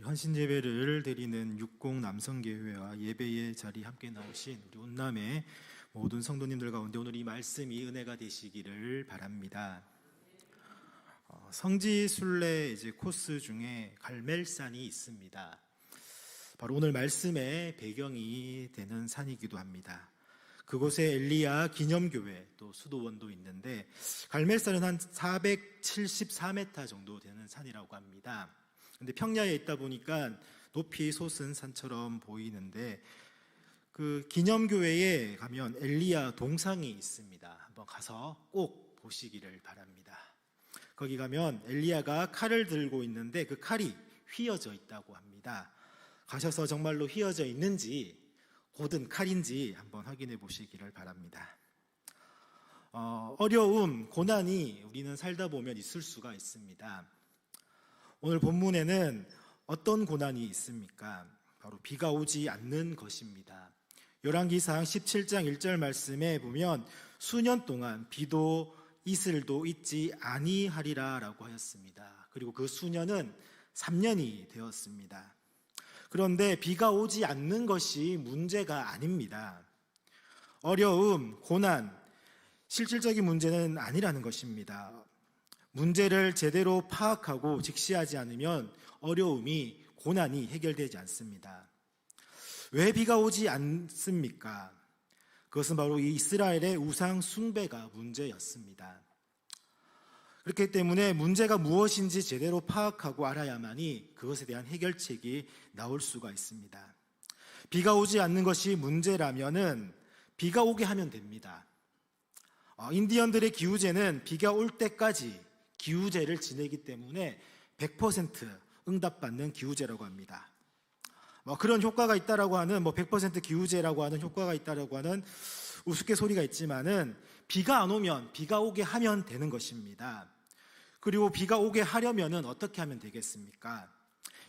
헌신 예배를 드리는 육공 남성교회와 예배의 자리 함께 나오신 우리 온남의 모든 성도님들 가운데 오늘 이 말씀이 은혜가 되시기를 바랍니다. 성지 순례 코스 중에 갈멜산이 있습니다. 바로 오늘 말씀의 배경이 되는 산이기도 합니다. 그곳에 엘리야 기념교회 또 수도원도 있는데 갈멜산은 한 474m 정도 되는 산이라고 합니다. 근데 평야에 있다 보니까 높이 솟은 산처럼 보이는데 그 기념교회에 가면 엘리야 동상이 있습니다. 한번 가서 꼭 보시기를 바랍니다. 거기 가면 엘리야가 칼을 들고 있는데 그 칼이 휘어져 있다고 합니다. 가셔서 정말로 휘어져 있는지 곧은 칼인지 한번 확인해 보시기를 바랍니다. 어려움, 고난이 우리는 살다 보면 있을 수가 있습니다. 오늘 본문에는 어떤 고난이 있습니까? 바로 비가 오지 않는 것입니다. 열왕기상 17장 1절 말씀에 보면 수년 동안 비도 이슬도 있지 아니하리라 라고 하였습니다. 그리고 그 수년은 3년이 되었습니다. 그런데 비가 오지 않는 것이 문제가 아닙니다. 어려움, 고난, 실질적인 문제는 아니라는 것입니다. 문제를 제대로 파악하고 직시하지 않으면 어려움이, 고난이 해결되지 않습니다. 왜 비가 오지 않습니까? 그것은 바로 이 이스라엘의 우상 숭배가 문제였습니다. 그렇기 때문에 문제가 무엇인지 제대로 파악하고 알아야만이 그것에 대한 해결책이 나올 수가 있습니다. 비가 오지 않는 것이 문제라면은 비가 오게 하면 됩니다. 인디언들의 기우제는 비가 올 때까지 기우제를 지내기 때문에 100% 응답받는 기우제라고 합니다. 그런 효과가 있다라고 하는 100% 기우제라고 하는 효과가 있다라고 하는 우스갯소리가 있지만은 비가 안 오면 비가 오게 하면 되는 것입니다. 그리고 비가 오게 하려면은 어떻게 하면 되겠습니까?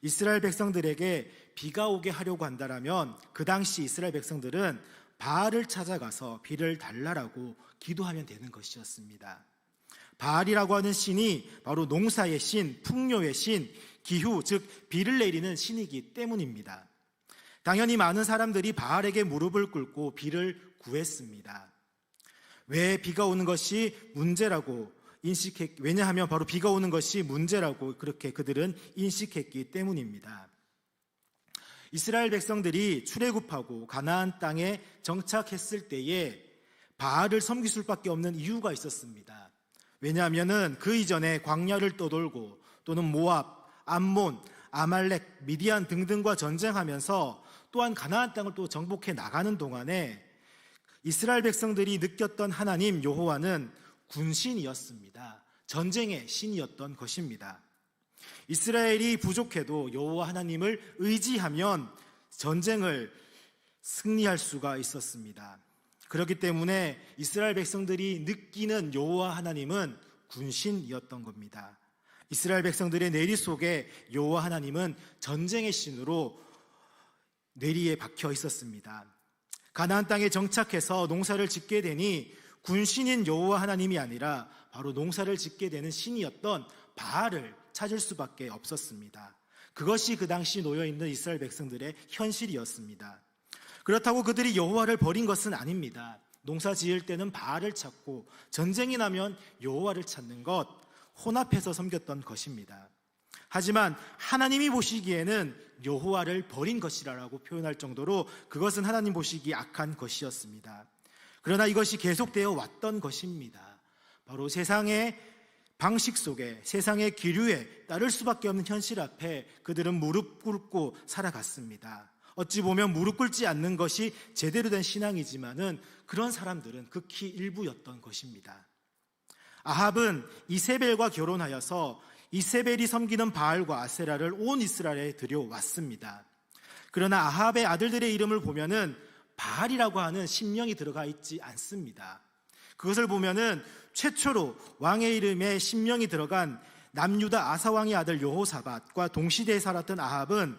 이스라엘 백성들에게 비가 오게 하려고 한다라면 그 당시 이스라엘 백성들은 바알을 찾아가서 비를 달라라고 기도하면 되는 것이었습니다. 바알이라고 하는 신이 바로 농사의 신, 풍요의 신, 기후, 즉 비를 내리는 신이기 때문입니다. 당연히 많은 사람들이 바알에게 무릎을 꿇고 비를 구했습니다. 왜 비가 오는 것이 문제라고 왜냐하면 바로 비가 오는 것이 문제라고 그렇게 그들은 인식했기 때문입니다. 이스라엘 백성들이 출애굽하고 가나안 땅에 정착했을 때에 바알을 섬길 수밖에 없는 이유가 있었습니다. 왜냐하면 그 이전에 광야를 떠돌고 또는 모압, 암몬, 아말렉, 미디안 등등과 전쟁하면서 또한 가나안 땅을 또 정복해 나가는 동안에 이스라엘 백성들이 느꼈던 하나님 여호와는 군신이었습니다. 전쟁의 신이었던 것입니다. 이스라엘이 부족해도 여호와 하나님을 의지하면 전쟁을 승리할 수가 있었습니다. 그렇기 때문에 이스라엘 백성들이 느끼는 여호와 하나님은 군신이었던 겁니다. 이스라엘 백성들의 내리 속에 여호와 하나님은 전쟁의 신으로 뇌리에 박혀 있었습니다. 가나안 땅에 정착해서 농사를 짓게 되니 군신인 여호와 하나님이 아니라 바로 농사를 짓게 되는 신이었던 바알을 찾을 수밖에 없었습니다. 그것이 그 당시 놓여있는 이스라엘 백성들의 현실이었습니다. 그렇다고 그들이 여호와를 버린 것은 아닙니다. 농사 지을 때는 바알을 찾고 전쟁이 나면 여호와를 찾는 것, 혼합해서 섬겼던 것입니다. 하지만 하나님이 보시기에는 여호와를 버린 것이라고 표현할 정도로 그것은 하나님 보시기에 악한 것이었습니다. 그러나 이것이 계속되어 왔던 것입니다. 바로 세상의 방식 속에, 세상의 기류에 따를 수밖에 없는 현실 앞에 그들은 무릎 꿇고 살아갔습니다. 어찌 보면 무릎 꿇지 않는 것이 제대로 된 신앙이지만은 그런 사람들은 극히 일부였던 것입니다. 아합은 이세벨과 결혼하여서 이세벨이 섬기는 바알과 아세라를 온 이스라엘에 들여왔습니다. 그러나 아합의 아들들의 이름을 보면은 바알이라고 하는 신명이 들어가 있지 않습니다. 그것을 보면은 최초로 왕의 이름에 신명이 들어간 남유다 아사왕의 아들 여호사밧과 동시대에 살았던 아합은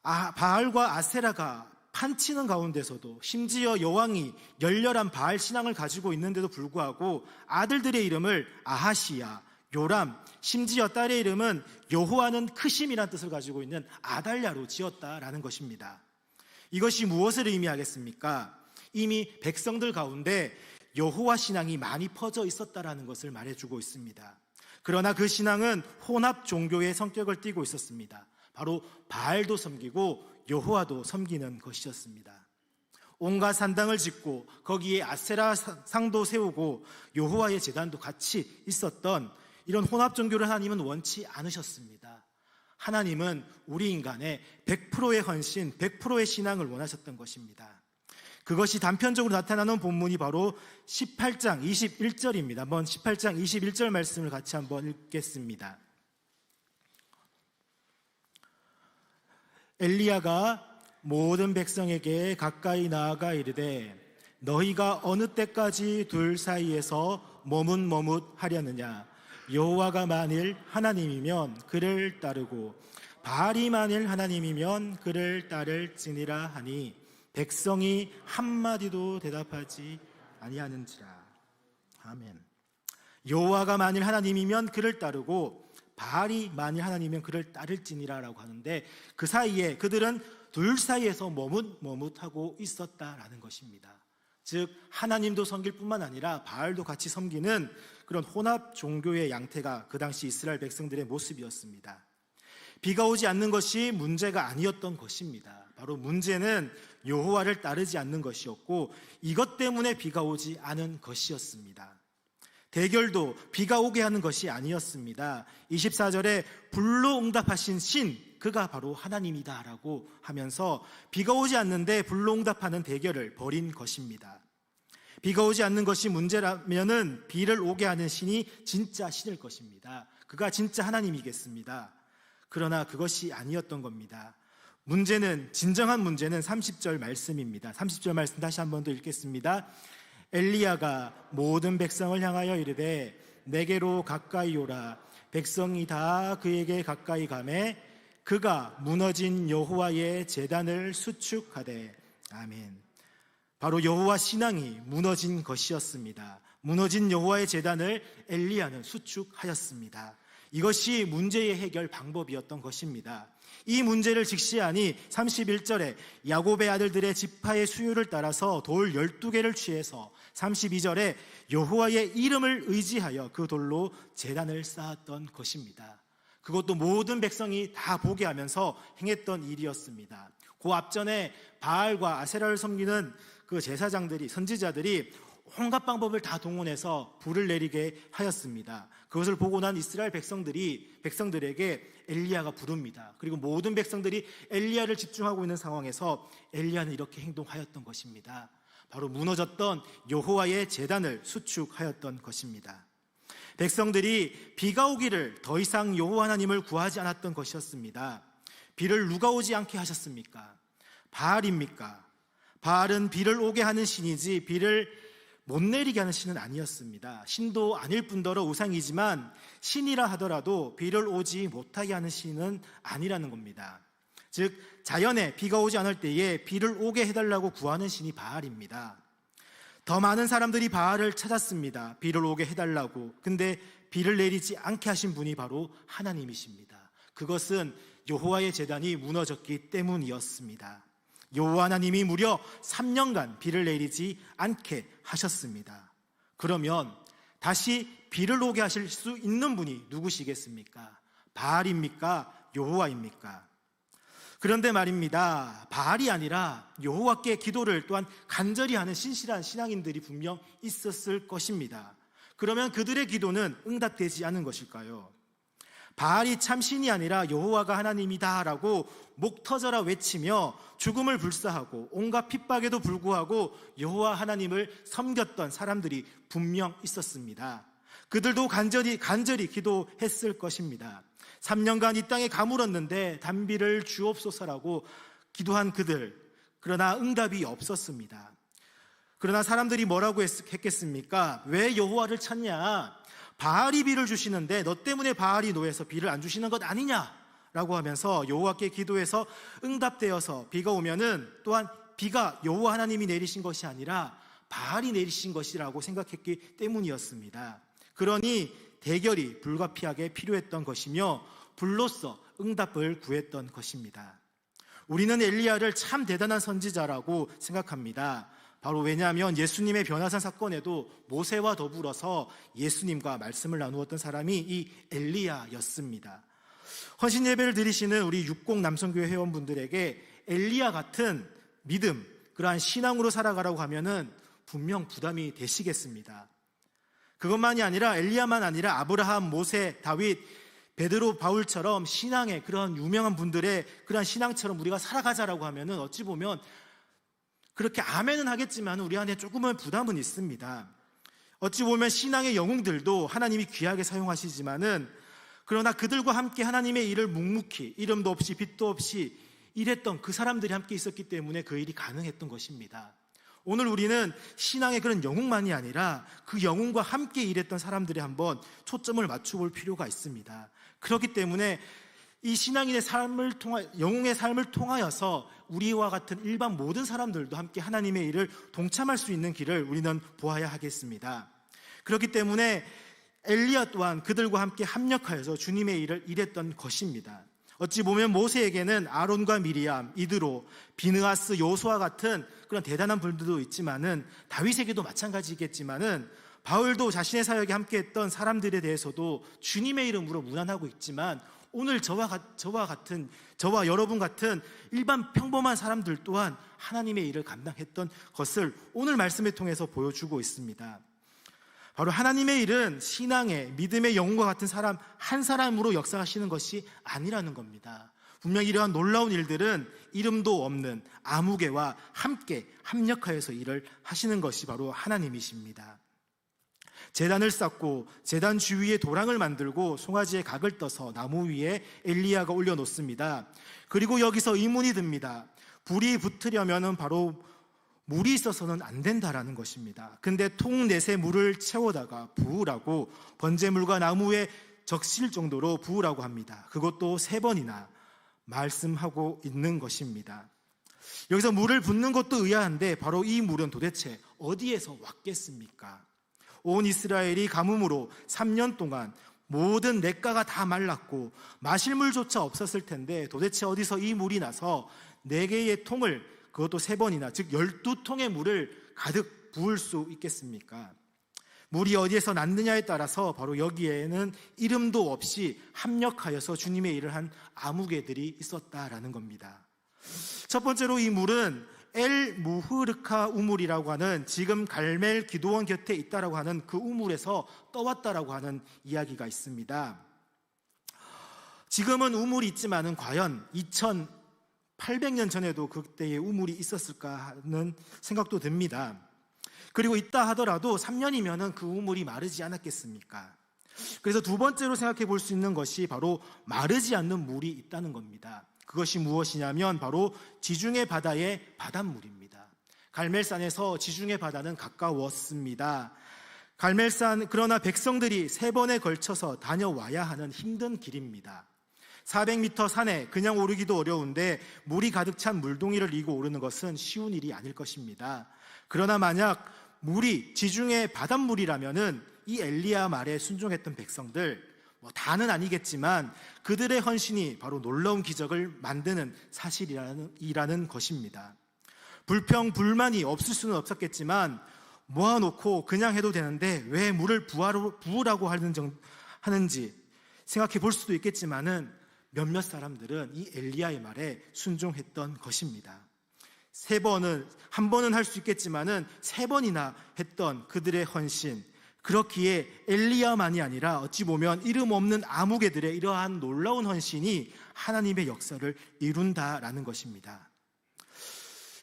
바알과 아세라가 판치는 가운데서도 심지어 여왕이 열렬한 바알 신앙을 가지고 있는데도 불구하고 아들들의 이름을 아하시야, 요람, 심지어 딸의 이름은 여호와는 크심이란 뜻을 가지고 있는 아달랴로 지었다라는 것입니다. 이것이 무엇을 의미하겠습니까? 이미 백성들 가운데 여호와 신앙이 많이 퍼져 있었다라는 것을 말해주고 있습니다. 그러나 그 신앙은 혼합 종교의 성격을 띠고 있었습니다. 바로 바알도 섬기고 여호와도 섬기는 것이었습니다. 온갖 산당을 짓고 거기에 아세라 상도 세우고 여호와의 제단도 같이 있었던 이런 혼합 종교를 하나님은 원치 않으셨습니다. 하나님은 우리 인간의 100%의 헌신, 100%의 신앙을 원하셨던 것입니다. 그것이 단편적으로 나타나는 본문이 바로 18장 21절입니다. 한번 18장 21절 말씀을 같이 한번 읽겠습니다. 엘리야가 모든 백성에게 가까이 나아가 이르되 너희가 어느 때까지 둘 사이에서 머뭇머뭇하려느냐. 여호와가 만일 하나님이면 그를 따르고 바알이 만일 하나님이면 그를 따를지니라 하니 백성이 한마디도 대답하지 아니하는지라. 아멘. 여호와가 만일 하나님이면 그를 따르고 바알이 만일 하나님이면 그를 따를지니라라고 하는데 그 사이에 그들은 둘 사이에서 머뭇머뭇하고 있었다라는 것입니다. 즉 하나님도 섬길 뿐만 아니라 바알도 같이 섬기는 그런 혼합 종교의 양태가 그 당시 이스라엘 백성들의 모습이었습니다. 비가 오지 않는 것이 문제가 아니었던 것입니다. 바로 문제는 여호와를 따르지 않는 것이었고 이것 때문에 비가 오지 않은 것이었습니다. 대결도 비가 오게 하는 것이 아니었습니다. 24절에 불로 응답하신 신, 그가 바로 하나님이다 라고 하면서 비가 오지 않는데 불로 응답하는 대결을 벌인 것입니다. 비가 오지 않는 것이 문제라면은 비를 오게 하는 신이 진짜 신일 것입니다. 그가 진짜 하나님이겠습니다. 그러나 그것이 아니었던 겁니다. 진정한 문제는 30절 말씀입니다. 30절 말씀 다시 한 번 더 읽겠습니다. 엘리야가 모든 백성을 향하여 이르되 내게로 가까이 오라. 백성이 다 그에게 가까이 가매 그가 무너진 여호와의 제단을 수축하되. 아멘. 바로 여호와 신앙이 무너진 것이었습니다. 무너진 여호와의 제단을 엘리야는 수축하였습니다. 이것이 문제의 해결 방법이었던 것입니다. 이 문제를 직시하니 31절에 야곱의 아들들의 지파의 수요를 따라서 돌 12개를 취해서 32절에 여호와의 이름을 의지하여 그 돌로 제단을 쌓았던 것입니다. 그것도 모든 백성이 다 보게 하면서 행했던 일이었습니다. 그 앞전에 바알과 아세라를 섬기는 그 제사장들이, 선지자들이 온갖 방법을 다 동원해서 불을 내리게 하였습니다. 그것을 보고 난 이스라엘 백성들에게 엘리야가 부릅니다. 그리고 모든 백성들이 엘리야를 집중하고 있는 상황에서 엘리야는 이렇게 행동하였던 것입니다. 바로 무너졌던 여호와의 제단을 수축하였던 것입니다. 백성들이 비가 오기를 더 이상 여호와 하나님을 구하지 않았던 것이었습니다. 비를 누가 오지 않게 하셨습니까? 바알입니까? 바알은 비를 오게 하는 신이지 비를 못 내리게 하는 신은 아니었습니다. 신도 아닐 뿐더러 우상이지만 신이라 하더라도 비를 오지 못하게 하는 신은 아니라는 겁니다. 즉 자연에 비가 오지 않을 때에 비를 오게 해달라고 구하는 신이 바알입니다. 더 많은 사람들이 바알을 찾았습니다. 비를 오게 해달라고. 근데 비를 내리지 않게 하신 분이 바로 하나님이십니다. 그것은 여호와의 제단이 무너졌기 때문이었습니다. 여호와 하나님이 무려 3년간 비를 내리지 않게 하셨습니다. 그러면 다시 비를 오게 하실 수 있는 분이 누구시겠습니까? 바알입니까? 여호와입니까? 그런데 말입니다. 바알이 아니라 여호와께 기도를 또한 간절히 하는 신실한 신앙인들이 분명 있었을 것입니다. 그러면 그들의 기도는 응답되지 않은 것일까요? 바알이 참 신이 아니라 여호와가 하나님이다라고 목 터져라 외치며 죽음을 불사하고 온갖 핍박에도 불구하고 여호와 하나님을 섬겼던 사람들이 분명 있었습니다. 그들도 간절히 기도했을 것입니다. 3년간 이 땅에 가물었는데 단비를 주옵소서라고 기도한 그들, 그러나 응답이 없었습니다. 그러나 사람들이 뭐라고 했겠습니까? 왜 여호와를 찾냐? 바알이 비를 주시는데 너 때문에 바알이 노해서 비를 안 주시는 것 아니냐라고 하면서 여호와께 기도해서 응답되어서 비가 오면은 또한 비가 여호와 하나님이 내리신 것이 아니라 바알이 내리신 것이라고 생각했기 때문이었습니다. 그러니 대결이 불가피하게 필요했던 것이며 불로써 응답을 구했던 것입니다. 우리는 엘리야를 참 대단한 선지자라고 생각합니다. 바로 왜냐하면 예수님의 변화산 사건에도 모세와 더불어서 예수님과 말씀을 나누었던 사람이 이 엘리야였습니다. 헌신 예배를 드리시는 우리 60 남성교회 회원분들에게 엘리야 같은 믿음, 그러한 신앙으로 살아가라고 하면은 분명 부담이 되시겠습니다. 그것만이 아니라 엘리야만 아니라 아브라함, 모세, 다윗, 베드로, 바울처럼 신앙의 그런 유명한 분들의 그런 신앙처럼 우리가 살아가자라고 하면은 어찌 보면 그렇게 아멘은 하겠지만 우리 안에 조금은 부담은 있습니다. 어찌 보면 신앙의 영웅들도 하나님이 귀하게 사용하시지만은 그러나 그들과 함께 하나님의 일을 묵묵히 이름도 없이 빛도 없이 일했던 그 사람들이 함께 있었기 때문에 그 일이 가능했던 것입니다. 오늘 우리는 신앙의 그런 영웅만이 아니라 그 영웅과 함께 일했던 사람들에 한번 초점을 맞춰볼 필요가 있습니다. 그렇기 때문에 이 신앙인의 삶을 영웅의 삶을 통하여서 우리와 같은 일반 모든 사람들도 함께 하나님의 일을 동참할 수 있는 길을 우리는 보아야 하겠습니다. 그렇기 때문에 엘리야 또한 그들과 함께 합력하여서 주님의 일을 일했던 것입니다. 어찌 보면 모세에게는 아론과 미리암, 이드로, 비느하스, 요수아 같은 그런 대단한 분들도 있지만은 다윗에게도 마찬가지겠지만은 바울도 자신의 사역에 함께했던 사람들에 대해서도 주님의 이름으로 문안하고 있지만 오늘 저와 여러분 같은 일반 평범한 사람들 또한 하나님의 일을 감당했던 것을 오늘 말씀을 통해서 보여주고 있습니다. 바로 하나님의 일은 신앙의 믿음의 영웅과 같은 사람 한 사람으로 역사하시는 것이 아니라는 겁니다. 분명히 이러한 놀라운 일들은 이름도 없는 아무개와 함께 합력하여서 일을 하시는 것이 바로 하나님이십니다. 제단을 쌓고 제단 주위에 도랑을 만들고 송아지에 각을 떠서 나무 위에 엘리야가 올려놓습니다. 그리고 여기서 의문이 듭니다. 불이 붙으려면 바로 물이 있어서는 안 된다라는 것입니다. 근데 통 넷에 물을 채워다가 부으라고 번제물과 나무에 적실 정도로 부으라고 합니다. 그것도 3번이나 말씀하고 있는 것입니다. 여기서 물을 붓는 것도 의아한데 바로 이 물은 도대체 어디에서 왔겠습니까? 온 이스라엘이 가뭄으로 3년 동안 모든 냇가가 다 말랐고 마실 물조차 없었을 텐데 도대체 어디서 이 물이 나서 4개의 통을 그것도 3번이나 즉 12통의 물을 가득 부을 수 있겠습니까? 물이 어디에서 났느냐에 따라서 바로 여기에는 이름도 없이 합력하여서 주님의 일을 한 아무개들이 있었다라는 겁니다. 첫 번째로 이 물은 엘 무흐르카 우물이라고 하는 지금 갈멜 기도원 곁에 있다라고 하는 그 우물에서 떠왔다라고 하는 이야기가 있습니다. 지금은 우물이 있지만은 과연 2800년 전에도 그때의 우물이 있었을까 하는 생각도 듭니다. 그리고 있다 하더라도 3년이면은 그 우물이 마르지 않았겠습니까? 그래서 두 번째로 생각해 볼 수 있는 것이 바로 마르지 않는 물이 있다는 겁니다. 그것이 무엇이냐면 바로 지중해 바다의 바닷물입니다. 갈멜산에서 지중해 바다는 가까웠습니다. 갈멜산, 그러나 백성들이 3번에 걸쳐서 다녀와야 하는 힘든 길입니다. 400m 산에 그냥 오르기도 어려운데 물이 가득 찬 물동이를 이고 오르는 것은 쉬운 일이 아닐 것입니다. 그러나 만약 물이 지중해 바닷물이라면은 이 엘리야 말에 순종했던 백성들, 다는 아니겠지만 그들의 헌신이 바로 놀라운 기적을 만드는 사실이라는 것입니다. 불평, 불만이 없을 수는 없었겠지만 모아놓고 그냥 해도 되는데 왜 물을 부으라고 하는지 생각해 볼 수도 있겠지만은 몇몇 사람들은 이 엘리야의 말에 순종했던 것입니다. 한 번은 할 수 있겠지만은 3번이나 했던 그들의 헌신, 그렇기에 엘리야만이 아니라 어찌 보면 이름 없는 아무개들의 이러한 놀라운 헌신이 하나님의 역사를 이룬다라는 것입니다.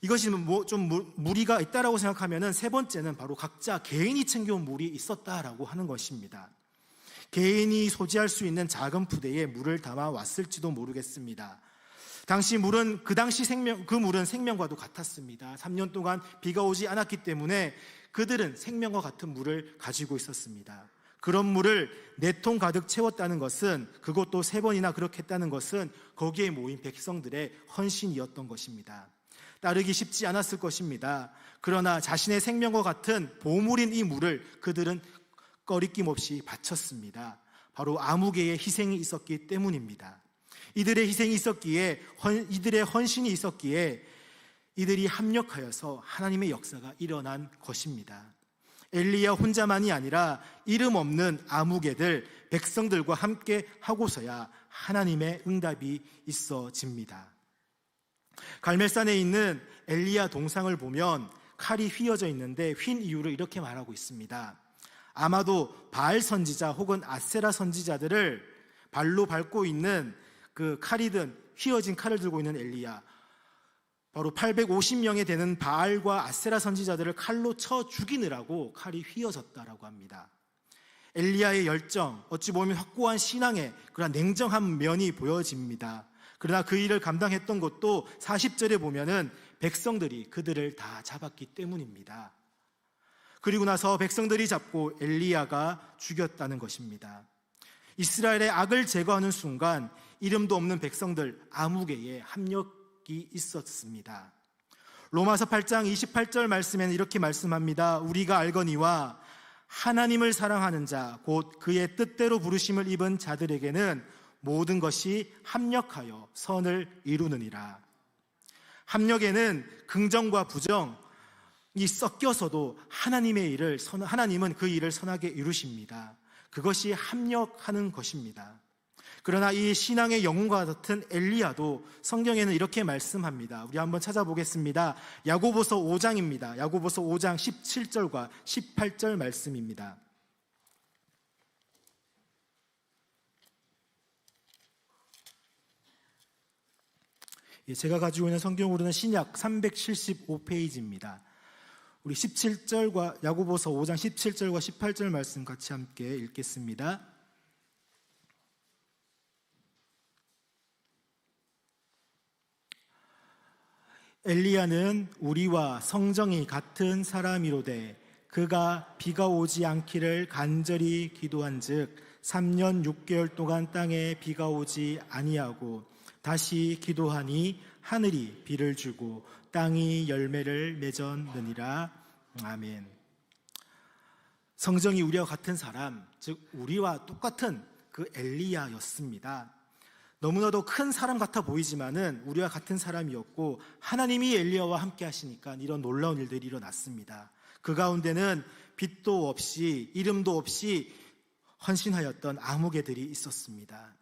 이것이 좀 무리가 있다라고 생각하면은 3번째는 바로 각자 개인이 챙겨온 물이 있었다라고 하는 것입니다. 개인이 소지할 수 있는 작은 부대에 물을 담아 왔을지도 모르겠습니다. 그 당시 그 물은 생명과도 같았습니다. 3년 동안 비가 오지 않았기 때문에 그들은 생명과 같은 물을 가지고 있었습니다. 그런 물을 4통 가득 채웠다는 것은, 그것도 3번이나 그렇게 했다는 것은 거기에 모인 백성들의 헌신이었던 것입니다. 따르기 쉽지 않았을 것입니다. 그러나 자신의 생명과 같은 보물인 이 물을 그들은 꺼리낌 없이 바쳤습니다. 바로 아무개의 희생이 있었기 때문입니다. 이들의 희생이 있었기에, 이들의 헌신이 있었기에 이들이 합력하여서 하나님의 역사가 일어난 것입니다. 엘리야 혼자만이 아니라 이름 없는 아무개들, 백성들과 함께 하고서야 하나님의 응답이 있어집니다. 갈멜산에 있는 엘리야 동상을 보면 칼이 휘어져 있는데 휜 이유를 이렇게 말하고 있습니다. 아마도 바알 선지자 혹은 아세라 선지자들을 발로 밟고 있는 그 칼이 든 휘어진 칼을 들고 있는 엘리야, 바로 850명에 되는 바알과 아세라 선지자들을 칼로 쳐 죽이느라고 칼이 휘어졌다라고 합니다. 엘리야의 열정, 어찌 보면 확고한 신앙의 그런 냉정한 면이 보여집니다. 그러나 그 일을 감당했던 것도 40절에 보면은 백성들이 그들을 다 잡았기 때문입니다. 그리고 나서 백성들이 잡고 엘리야가 죽였다는 것입니다. 이스라엘의 악을 제거하는 순간 이름도 없는 백성들 아무개에 합력이 있었습니다. 로마서 8장 28절 말씀에는 이렇게 말씀합니다. 우리가 알거니와 하나님을 사랑하는 자, 곧 그의 뜻대로 부르심을 입은 자들에게는 모든 것이 합력하여 선을 이루느니라. 합력에는 긍정과 부정이 섞여서도 하나님은 그 일을 선하게 이루십니다. 그것이 합력하는 것입니다. 그러나 이 신앙의 영웅과 같은 엘리야도 성경에는 이렇게 말씀합니다. 우리 한번 찾아보겠습니다. 야고보서 5장입니다. 야고보서 5장 17절과 18절 말씀입니다. 제가 가지고 있는 성경으로는 신약 375페이지입니다. 우리 17절과 야고보서 5장 17절과 18절 말씀 같이 함께 읽겠습니다. 엘리야는 우리와 성정이 같은 사람이로되 그가 비가 오지 않기를 간절히 기도한즉 3년 6개월 동안 땅에 비가 오지 아니하고 다시 기도하니 하늘이 비를 주고 땅이 열매를 맺었느니라. 아멘. 성정이 우리와 같은 사람, 즉 우리와 똑같은 그 엘리야였습니다. 너무나도 큰 사람 같아 보이지만은 우리와 같은 사람이었고 하나님이 엘리야와 함께 하시니까 이런 놀라운 일들이 일어났습니다. 그 가운데는 빛도 없이 이름도 없이 헌신하였던 아무개들이 있었습니다.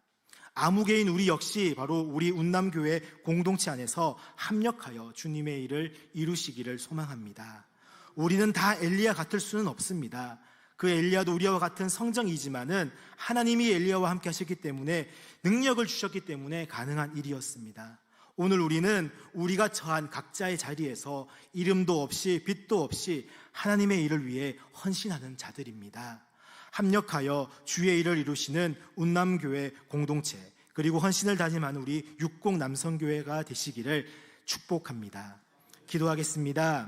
아무개인 우리 역시 바로 우리 운남교회 공동체 안에서 합력하여 주님의 일을 이루시기를 소망합니다. 우리는 다 엘리야 같을 수는 없습니다. 그 엘리야도 우리와 같은 성정이지만은 하나님이 엘리야와 함께 하셨기 때문에 능력을 주셨기 때문에 가능한 일이었습니다. 오늘 우리는 우리가 처한 각자의 자리에서 이름도 없이 빛도 없이 하나님의 일을 위해 헌신하는 자들입니다. 합력하여 주의 일을 이루시는 운남교회 공동체 그리고 헌신을 다짐하는 우리 육공 남성교회가 되시기를 축복합니다. 기도하겠습니다.